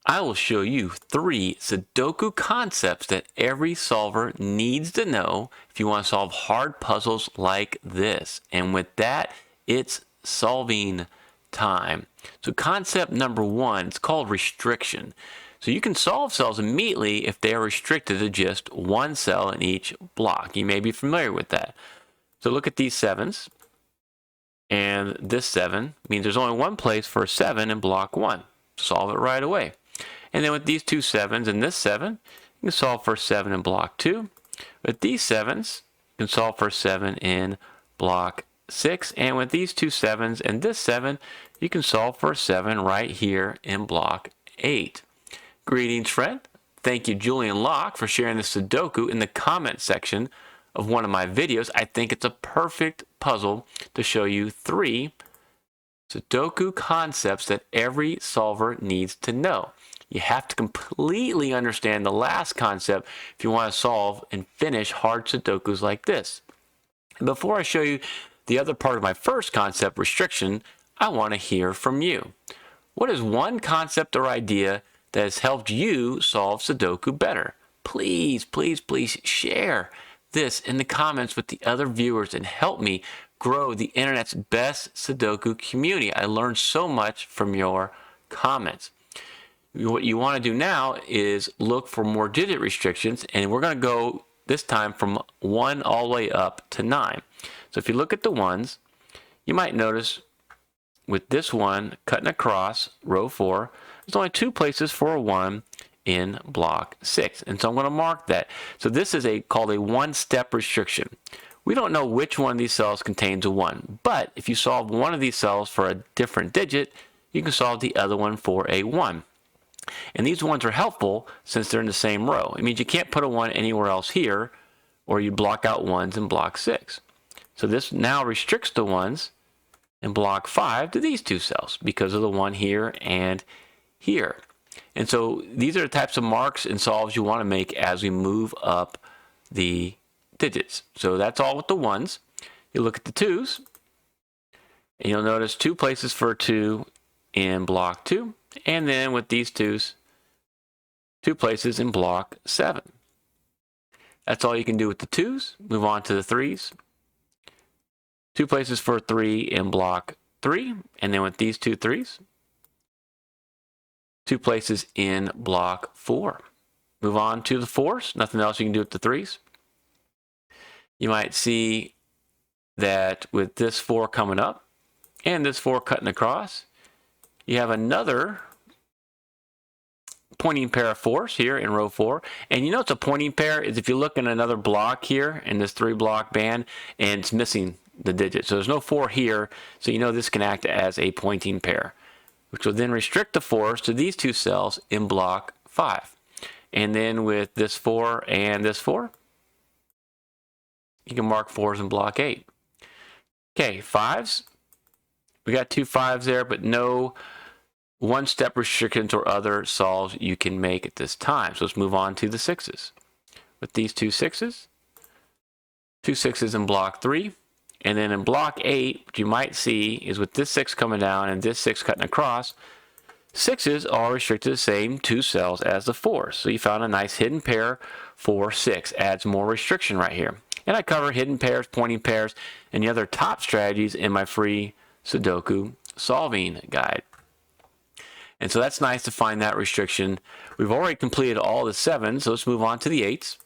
I will show you 3 Sudoku concepts that every solver needs to know if you want to solve hard puzzles like this. And with that, it's solving time. So concept number 1, it's called restriction. So you can solve cells immediately if they are restricted to just one cell in each block. You may be familiar with that. So look at these 7s. And this 7 means there's only one place for a 7 in block 1. Solve it right away. And then with these 2 7s and this 7, you can solve for 7 in block 2. With these 7s, you can solve for 7 in block 6. And with these 2 7s and this 7, you can solve for 7 right here in block 8. Greetings, friend. Thank you, Julian Locke, for sharing the Sudoku in the comment section of one of my videos. I think it's a perfect puzzle to show you 3 Sudoku concepts that every solver needs to know. You have to completely understand the last concept if you want to solve and finish hard Sudokus like this. And before I show you the other part of my first concept, restriction, I want to hear from you. What is one concept or idea that has helped you solve Sudoku better? Please, please, please share this in the comments with the other viewers and help me grow the internet's best Sudoku community. I learned so much from your comments. What you want to do now is look for more digit restrictions, and we're going to go this time from 1 all the way up to 9. So if you look at the 1s, you might notice with this one cutting across row 4, there's only 2 places for a 1 in block 6. And so I'm going to mark that. So this is called a one-step restriction. We don't know which one of these cells contains a 1, but if you solve one of these cells for a different digit, you can solve the other one for a 1. And these ones are helpful since they're in the same row. It means you can't put a 1 anywhere else here, or you block out 1s in block 6. So this now restricts the 1s in block 5 to these 2 cells because of the 1 here and here. And so these are the types of marks and solves you want to make as we move up the digits. So that's all with the 1s. You look at the 2s, and you'll notice 2 places for a 2 in block 2. And then with these 2s, 2 places in block 7. That's all you can do with the 2s. Move on to the 3s. 2 places for 3 in block 3. And then with these 2 3s, 2 places in block 4. Move on to the 4s. Nothing else you can do with the 3s. You might see that with this 4 coming up and this 4 cutting across, you have another pointing pair of 4s here in row 4. And you know it's a pointing pair is if you look in another block here in this 3-block band and it's missing the digit. So there's no 4 here, so you know this can act as a pointing pair, which will then restrict the 4s to these 2 cells in block 5. And then with this 4 and this 4, you can mark 4s in block 8. Okay, 5s. We got 2 5s there, but no one-step restrictions or other solves you can make at this time. So let's move on to the 6s. With these 2 6s, 2 6s in block 3, and then in block 8, what you might see is with this 6 coming down and this 6 cutting across, 6s are restricted to the same 2 cells as the 4s. So you found a nice hidden pair for 6. Adds more restriction right here. And I cover hidden pairs, pointing pairs, and the other top strategies in my free Sudoku solving guide. And so that's nice to find that restriction. We've already completed all the 7s, so let's move on to the 8s.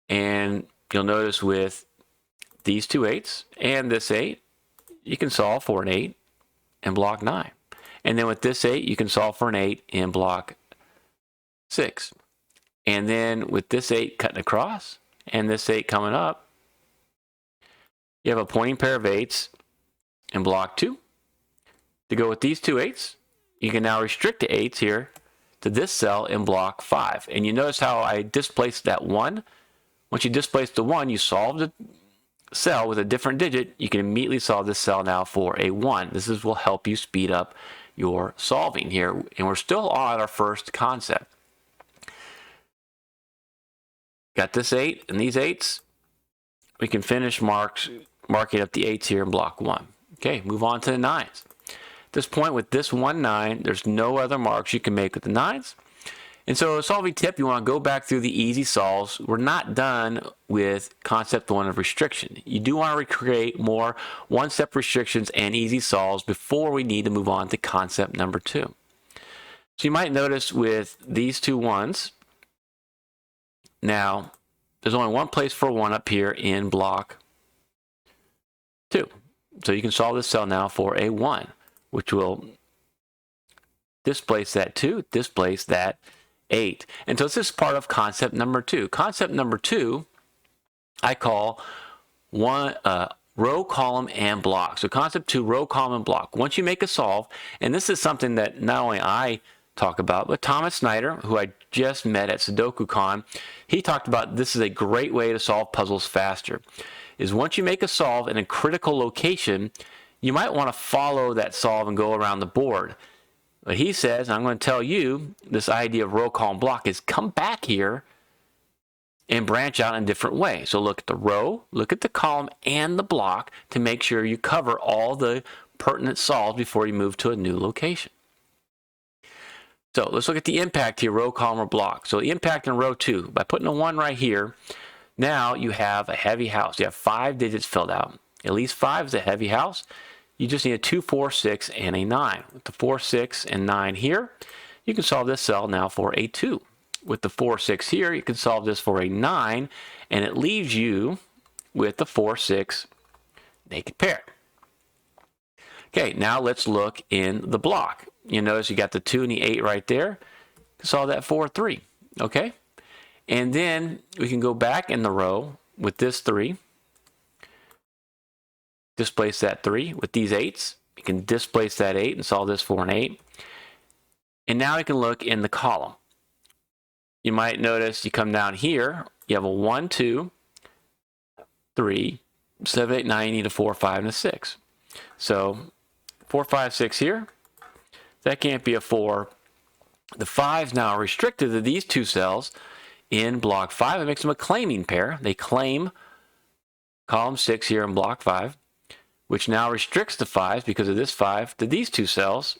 And you'll notice with these 2 8s and this 8, you can solve for an 8 in block 9. And then with this 8, you can solve for an 8 in block 6. And then with this 8 cutting across and this 8 coming up, you have a pointing pair of 8s in block 2. To go with these 2 8s, you can now restrict the 8s here to this cell in block 5. And you notice how I displaced that 1. Once you displace the 1, you solve the cell with a different digit. You can immediately solve this cell now for a 1. This will help you speed up your solving here. And we're still on our first concept. Got this 8 and these 8s. We can finish marking up the 8s here in block 1. Okay, move on to the 9s. this point with this 1, 9, there's no other marks you can make with the 9s. And so a solving tip, you want to go back through the easy solves. We're not done with concept 1 of restriction. You do want to recreate more one-step restrictions and easy solves before we need to move on to concept number 2. So you might notice with these two ones, now there's only one place for 1 up here in block 2. So you can solve this cell now for a 1, which will displace that 2, displace that 8. And so this is part of concept number 2. Concept number 2, I call row, column, and block. So concept 2, row, column, and block. Once you make a solve, and this is something that not only I talk about, but Thomas Snyder, who I just met at SudokuCon, he talked about this is a great way to solve puzzles faster. Is once you make a solve in a critical location, you might want to follow that solve and go around the board. But he says, I'm going to tell you, this idea of row, column, block is come back here and branch out in a different way. So look at the row, look at the column, and the block to make sure you cover all the pertinent solves before you move to a new location. So let's look at the impact here, row, column, or block. So the impact in row 2, by putting a 1 right here, now you have a heavy house. You have 5 digits filled out. At least 5 is a heavy house. You just need a 2, 4, 6, and a 9. With the 4, 6, and 9 here, you can solve this cell now for a 2. With the 4, 6 here, you can solve this for a 9, and it leaves you with the 4, 6 naked pair. Okay, now let's look in the block. You notice you got the 2 and the 8 right there. You can solve that for a 3, okay? And then we can go back in the row with this 3. Displace that 3 with these 8s. You can displace that 8 and solve this for an 8. And now we can look in the column. You might notice you come down here, you have a 1, 2, 3, 7, 8, 9, you need a 4, 5, and a 6. So 4, 5, 6 here. That can't be a 4. The 5s now are restricted to these two cells in block 5. It makes them a claiming pair. They claim column 6 here in block 5. Which now restricts the 5s because of this 5 to these two cells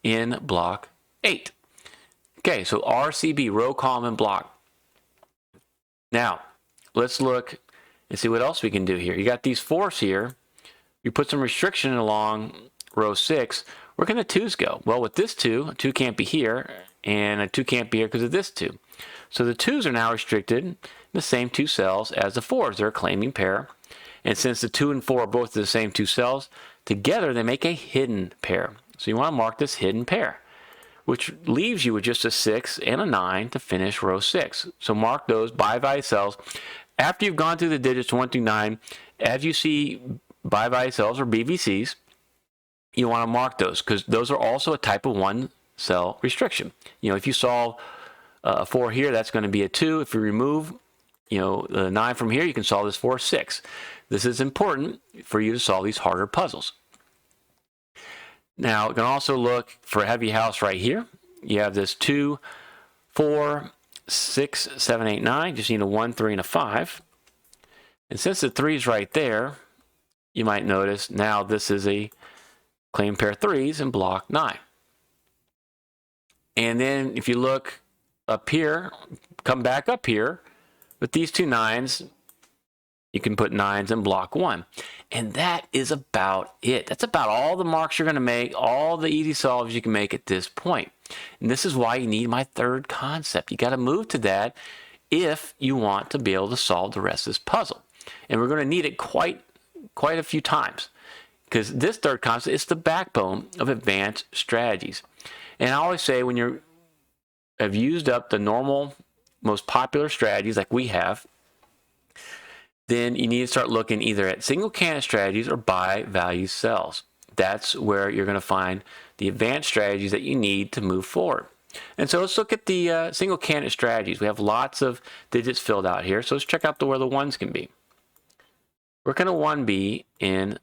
in block 8. Okay, so RCB, row, column, and block. Now, let's look and see what else we can do here. You got these 4s here. You put some restriction along row 6. Where can the 2s go? Well, with this 2, a 2 can't be here, and a 2 can't be here because of this 2. So the 2s are now restricted in the same two cells as the 4s. They're a claiming pair. And since the 2 and 4 are both the same two cells, together they make a hidden pair. So you want to mark this hidden pair, which leaves you with just a 6 and a 9 to finish row 6. So mark those by-value cells. After you've gone through the digits 1 through 9, as you see by-value cells or BVCs, you want to mark those because those are also a type of one cell restriction. You know, if you solve a 4 here, that's going to be a 2. If you remove, the 9 from here, you can solve this for a 6. This is important for you to solve these harder puzzles. Now, you can also look for a heavy house right here. You have this 2, 4, 6, 7, 8, 9. Just need a 1, 3, and a 5. And since the 3 is right there, you might notice now this is a claim pair 3s in block 9. And then if you look up here, come back up here, with these two 9s, you can put 9s in block 1. And that is about it. That's about all the marks you're going to make, all the easy solves you can make at this point. And this is why you need my third concept. You got to move to that if you want to be able to solve the rest of this puzzle. And we're going to need it quite a few times because this third concept is the backbone of advanced strategies. And I always say when you have used up the normal, most popular strategies like we have, then you need to start looking either at single candidate strategies or by value cells. That's where you're going to find the advanced strategies that you need to move forward. And so let's look at the single candidate strategies. We have lots of digits filled out here, so let's check out where the 1s can be. Where can a 1 be in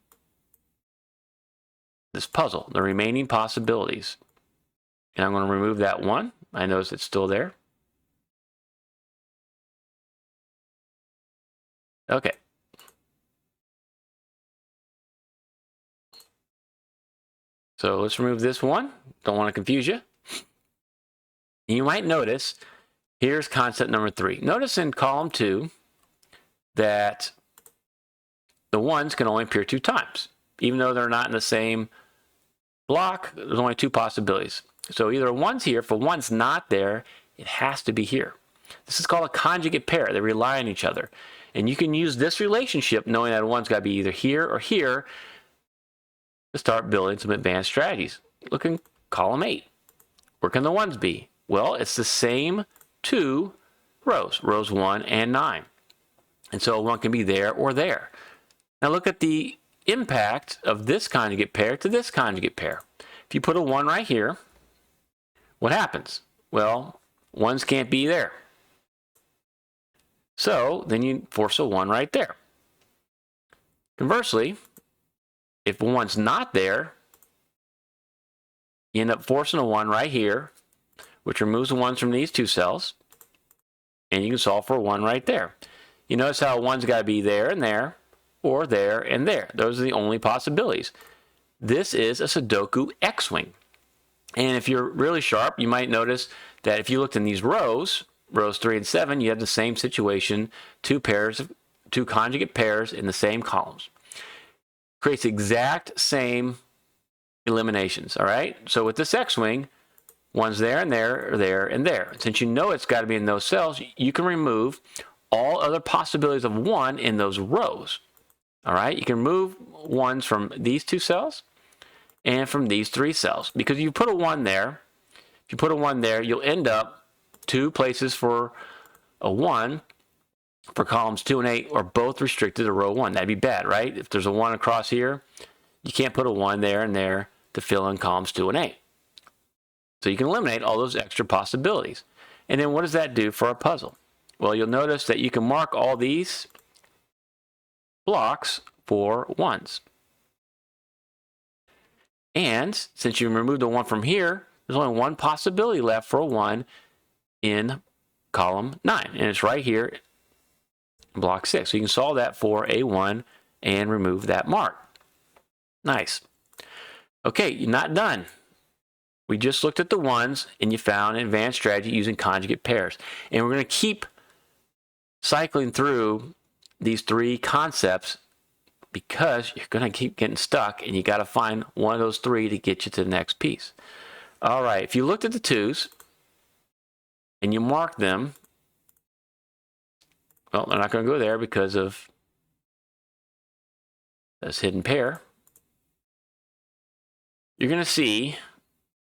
this puzzle, the remaining possibilities? And I'm going to remove that 1. I notice it's still there. Okay. So let's remove this one. Don't want to confuse you. You might notice, here's concept number 3. Notice in column 2 that the ones can only appear 2 times. Even though they're not in the same block, there's only 2 possibilities. So either one's here. If a one's not there, it has to be here. This is called a conjugate pair. They rely on each other. And you can use this relationship, knowing that one's got to be either here or here, to start building some advanced strategies. Look in column 8. Where can the ones be? Well, it's the same 2 rows, rows 1 and 9. And so one can be there or there. Now look at the impact of this conjugate pair to this conjugate pair. If you put a 1 right here, what happens? Well, ones can't be there. So then you force a 1 right there. Conversely, if one's not there, you end up forcing a 1 right here, which removes the ones from these 2 cells, and you can solve for a 1 right there. You notice how one's got to be there and there, or there and there. Those are the only possibilities. This is a Sudoku X-Wing. And if you're really sharp, you might notice that if you looked in these rows, rows 3 and 7, you have the same situation, 2 conjugate pairs in the same columns. Creates exact same eliminations, all right? So with this X-Wing, one's there and there, or there and there. Since you know it's got to be in those cells, you can remove all other possibilities of 1 in those rows. All right, you can remove ones from these 2 cells and from these 3 cells. Because you put a 1 there, if you put a 1 there, you'll end up 2 places for a 1 for columns 2 and 8 are both restricted to row 1. That'd be bad, right? If there's a 1 across here, you can't put a 1 there and there to fill in columns 2 and 8. So you can eliminate all those extra possibilities. And then what does that do for a puzzle? Well, you'll notice that you can mark all these blocks for 1s. And since you removed the 1 from here, there's only 1 possibility left for a 1 in column 9. And it's right here in block 6. So you can solve that for a 1 and remove that mark. Nice. Okay, you're not done. We just looked at the 1s and you found an advanced strategy using conjugate pairs. And we're going to keep cycling through these 3 concepts because you're going to keep getting stuck and you got to find one of those 3 to get you to the next piece. All right, if you looked at the 2s and you mark them, well, they're not going to go there because of this hidden pair. You're going to see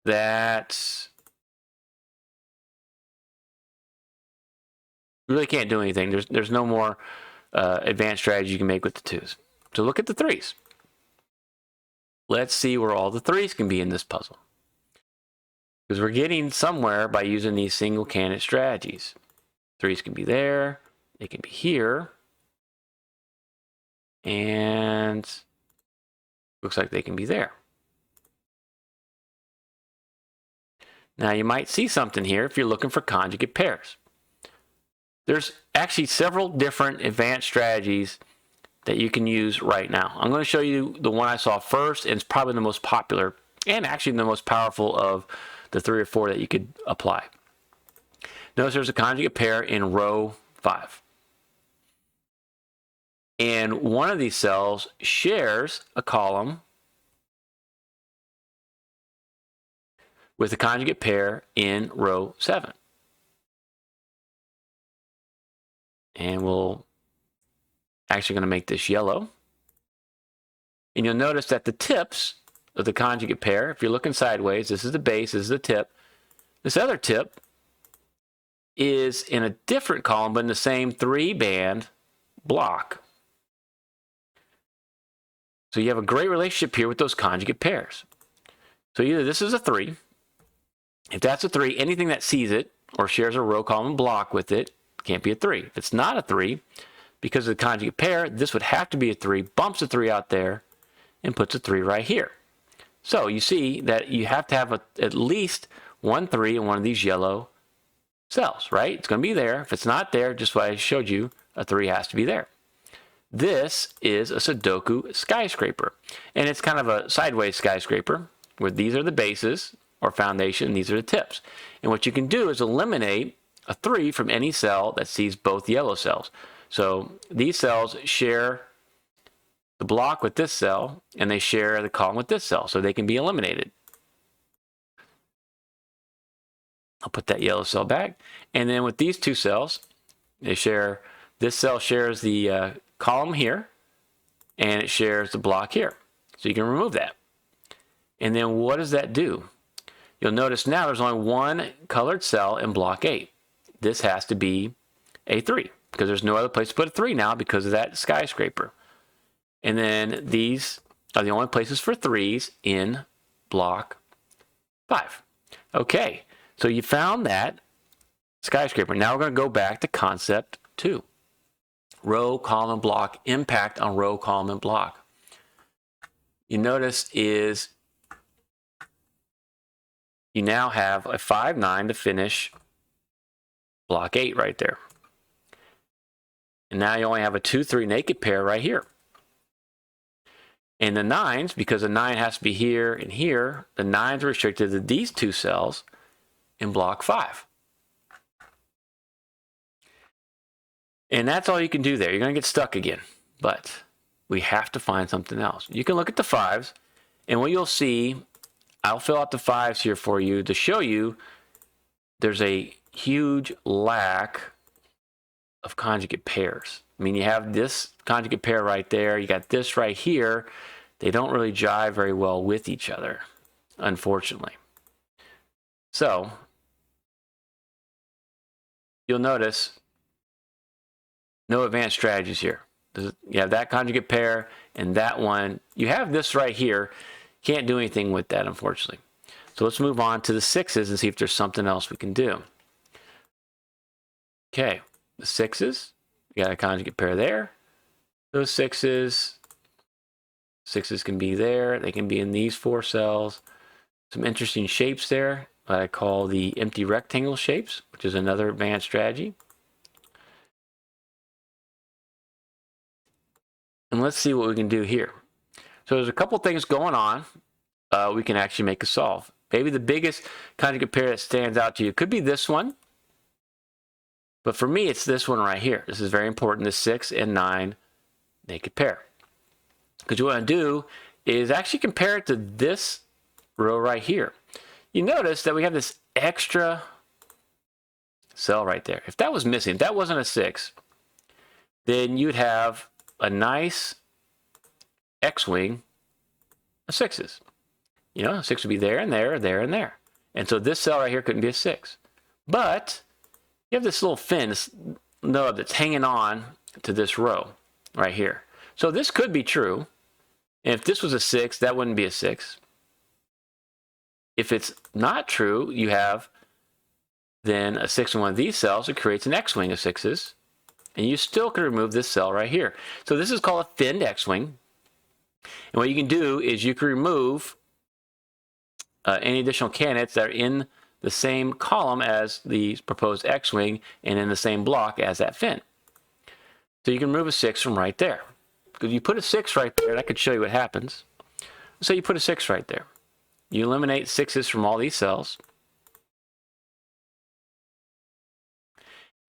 that you really can't do anything. There's no more advanced strategy you can make with the 2s. So look at the 3s. Let's see where all the 3s can be in this puzzle. Because we're getting somewhere by using these single candidate strategies. 3s can be there. They can be here. And looks like they can be there. Now you might see something here if you're looking for conjugate pairs. There's actually several different advanced strategies that you can use right now. I'm going to show you the one I saw first, and it's probably the most popular and actually the most powerful of the 3 or 4 that you could apply. Notice there's a conjugate pair in row 5. And one of these cells shares a column with a conjugate pair in row 7. And we'll actually going to make this yellow. And you'll notice that the tips of the conjugate pair, if you're looking sideways, this is the base, this is the tip. This other tip is in a different column, but in the same 3-band block. So you have a great relationship here with those conjugate pairs. So either this is a 3. If that's a 3, anything that sees it or shares a row, column, and block with it can't be a 3. If it's not a 3, because of the conjugate pair, this would have to be a 3, bumps a 3 out there, and puts a 3 right here. So you see that you have to have at least one 3 in one of these yellow cells, right? It's going to be there. If it's not there, just what I showed you, a 3 has to be there. This is a Sudoku skyscraper, and it's kind of a sideways skyscraper. where these are the bases or foundation, these are the tips. And what you can do is eliminate a 3 from any cell that sees both yellow cells. So these cells share the block with this cell, and they share the column with this cell, so they can be eliminated. I'll put that yellow cell back. And then with these two cells, they share, this cell shares the column here, and it shares the block here. So you can remove that. And then what does that do? You'll notice now there's only one colored cell in block 8. This has to be a 3, because there's no other place to put a 3 now because of that skyscraper. And then these are the only places for 3s in block 5. Okay, so you found that skyscraper. Now we're going to go back to concept 2. Row, column, and block, impact on row, column, and block. You notice is you now have a 5, 9 to finish block 8 right there. And now you only have a 2, 3 naked pair right here. And the 9s, because the 9 has to be here and here, the 9s are restricted to these two cells in block 5. And that's all you can do there. You're going to get stuck again. But we have to find something else. You can look at the 5s, and what you'll see, I'll fill out the 5s here for you to show you there's a huge lack of conjugate pairs. I mean, you have this conjugate pair right there. You got this right here. They don't really jive very well with each other, unfortunately. So you'll notice no advanced strategies here. You have that conjugate pair and that one. You have this right here. Can't do anything with that, unfortunately. So let's move on to the 6s and see if there's something else we can do. Okay, the 6s. You got a conjugate pair there. Those 6s can be there. They can be in these 4 cells. Some interesting shapes there that I call the empty rectangle shapes, which is another advanced strategy. And let's see what we can do here. So there's a couple things going on. We can actually make a solve. Maybe the biggest conjugate pair that stands out to you could be this one. But for me, it's this one right here. This is very important, the 6 and 9 naked pair. Because what I want to do is actually compare it to this row right here. You notice that we have this extra cell right there. If that was missing, if that wasn't a 6, then you'd have a nice X-wing of 6s. You know, 6 would be there and there, there and there. And so this cell right here couldn't be a 6. But you have this little fin, this nub that's hanging on to this row right here. So this could be true. And if this was a 6, that wouldn't be a 6. If it's not true, you have then a 6 in one of these cells. It creates an X-wing of 6s. And you still can remove this cell right here. So this is called a finned X-wing. And what you can do is you can remove any additional candidates that are in the same column as the proposed X-wing and in the same block as that fin. So you can remove a 6 from right there. Because you put a 6 right there, and I could show you what happens. So you put a 6 right there. You eliminate 6s from all these cells.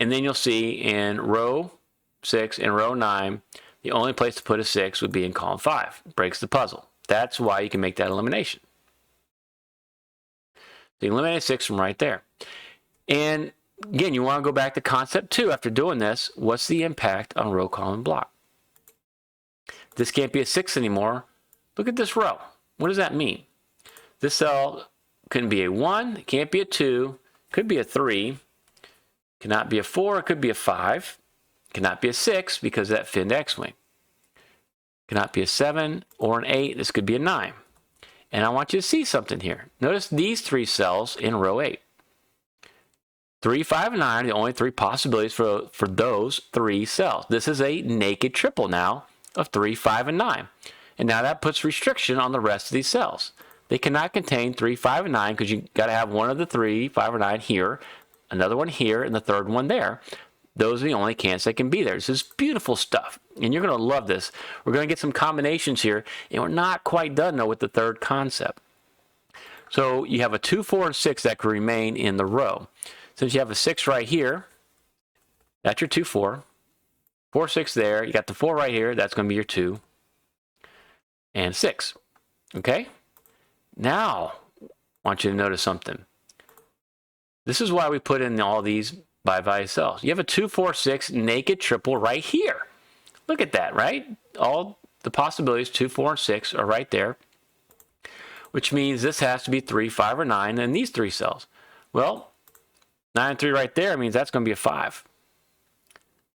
And then you'll see in row 6 and row 9, the only place to put a 6 would be in column 5. It breaks the puzzle. That's why you can make that elimination. So you eliminate 6 from right there. And again, you want to go back to concept 2 after doing this. What's the impact on row, column, and block? This can't be a 6 anymore. Look at this row. What does that mean? This cell couldn't be a 1. It can't be a 2. Could be a 3. Cannot be a 4. It could be a 5. Cannot be a 6 because of that finned X-wing. Cannot be a 7 or an 8. This could be a 9. And I want you to see something here. Notice these 3 cells in row 8. 3, 5, and 9 are the only 3 possibilities for those 3 cells. This is a naked triple now of 3, 5, and 9. And now that puts restriction on the rest of these cells. They cannot contain 3, 5, and 9 because you've got to have one of the 3, 5, or 9 here, another one here, and the third one there. Those are the only candidates that can be there. This is beautiful stuff, and you're going to love this. We're going to get some combinations here, and we're not quite done, though, with the third concept. So you have a 2, 4, and 6 that could remain in the row. Since you have a 6 right here, that's your 2, 4. 4, 6 there. You got the 4 right here. That's going to be your 2 and 6. Okay? Now, I want you to notice something. This is why we put in all these by value cells. You have a 2, 4, 6 naked triple right here. Look at that, right? All the possibilities, 2, 4, and 6, are right there, which means this has to be 3, 5, or 9 in these 3 cells. Well, 9 and 3 right there means that's going to be a 5.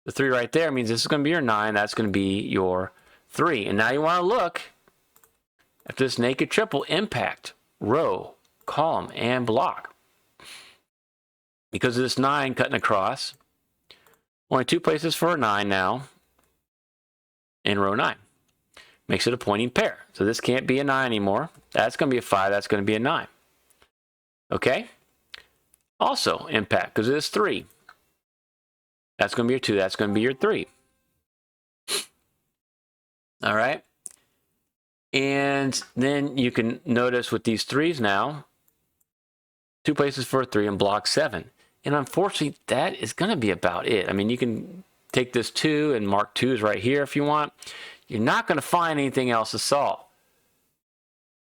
The 3 right there means this is going to be your 9. That's going to be your 3. And now you want to look at this naked triple impact, row, column, and block. Because of this 9 cutting across, only 2 places for a 9 now in row 9. Makes it a pointing pair. So this can't be a 9 anymore. That's going to be a 5. That's going to be a 9. Okay? Also impact because of this 3. That's going to be your 2. That's going to be your 3. All right? And then you can notice with these 3s now, 2 places for a 3 in block 7. And unfortunately, that is going to be about it. I mean, you can take this 2 and mark 2s right here if you want. You're not going to find anything else to solve.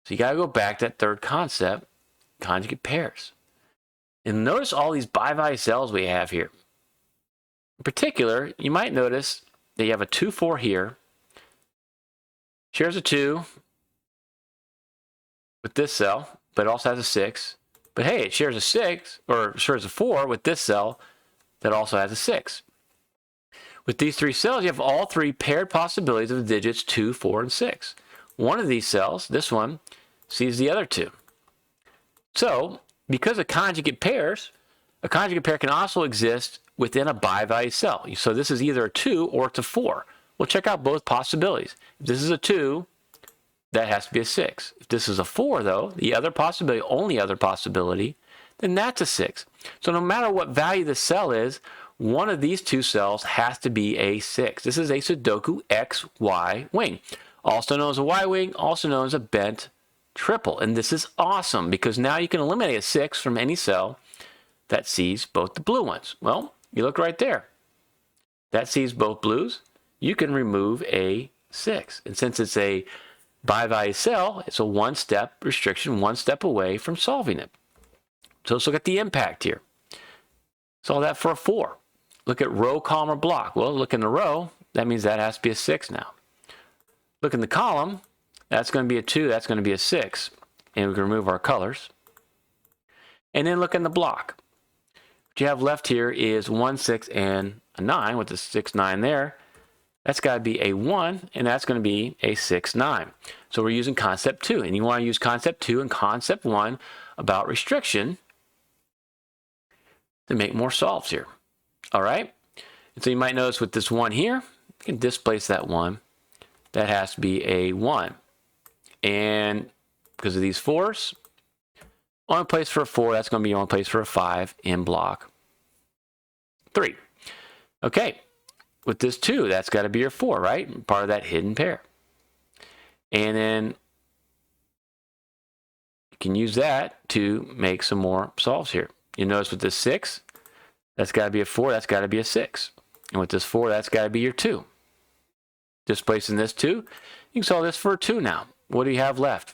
So you got to go back to that third concept, conjugate pairs. And notice all these by-value cells we have here. In particular, you might notice that you have a 2, 4 here. Shares a 2 with this cell, but it also has a 6. But hey, it shares a 6, or shares a 4 with this cell that also has a 6. With these 3 cells, you have all 3 paired possibilities of the digits 2, 4, and 6. One of these cells, this one, sees the other 2. So, because of conjugate pairs, a conjugate pair can also exist within a by-value cell. So this is either a 2 or it's a 4. We'll check out both possibilities. If this is a 2, that has to be a 6. If this is a 4, though, the other possibility, only other possibility, then that's a 6. So no matter what value the cell is, one of these 2 cells has to be a 6. This is a Sudoku XY wing, also known as a Y wing, also known as a bent triple. And this is awesome because now you can eliminate a 6 from any cell that sees both the blue ones. Well, you look right there. That sees both blues. You can remove a 6. And since it's a by-value cell, it's a one-step restriction, one step away from solving it. So let's look at the impact here. Solve that for a 4. Look at row, column, or block. Well, look in the row. That means that has to be a 6 now. Look in the column. That's going to be a 2. That's going to be a 6. And we can remove our colors. And then look in the block. What you have left here is 1, 6, and a 9 with the 6, 9 there. That's got to be a 1, and that's going to be a 6, 9. So we're using concept 2. And you want to use concept 2 and concept 1 about restriction to make more solves here. All right? And so you might notice with this 1 here, you can displace that 1. That has to be a 1. And because of these 4s, only place for a 4, that's going to be only place for a 5 in block 3. Okay. With this 2, that's got to be your 4, right? Part of that hidden pair. And then you can use that to make some more solves here. You notice with this 6, that's got to be a 4, that's got to be a 6. And with this 4, that's got to be your 2. Displacing this 2, you can solve this for a 2 now. What do you have left?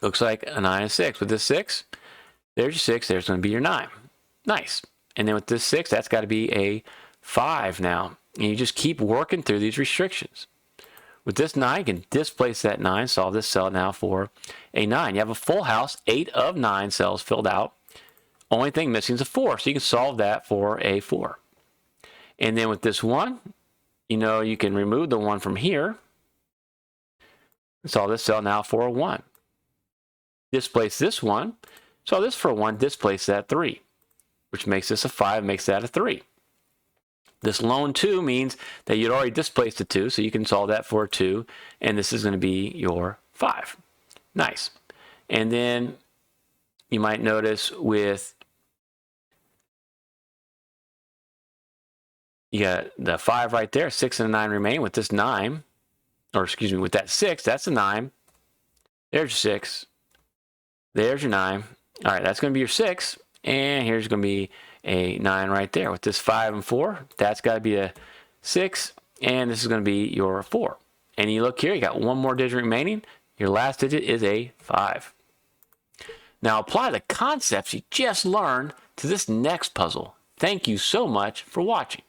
Looks like a 9 and 6. With this 6, there's your 6, there's going to be your 9. Nice. And then with this 6, that's got to be a 5 now. And you just keep working through these restrictions. With this 9, you can displace that 9, solve this cell now for a 9. You have a full house, 8 of 9 cells filled out. Only thing missing is a 4, so you can solve that for a 4. And then with this 1, you know you can remove the 1 from here and solve this cell now for a 1. Displace this 1, solve this for a 1, displace that 3, which makes this a 5, makes that a 3. This lone 2 means that you'd already displaced a 2, so you can solve that for a 2, and this is going to be your 5. Nice. And then you might notice with, you got the 5 right there, 6 and a 9 remain. With this 9, or excuse me, with that 6, that's a 9. There's your 6. There's your 9. All right, that's going to be your 6. And here's going to be a 9 right there. With this 5 and 4, that's got to be a 6. And this is going to be your 4. And you look here, you got one more digit remaining. Your last digit is a 5. Now apply the concepts you just learned to this next puzzle. Thank you so much for watching.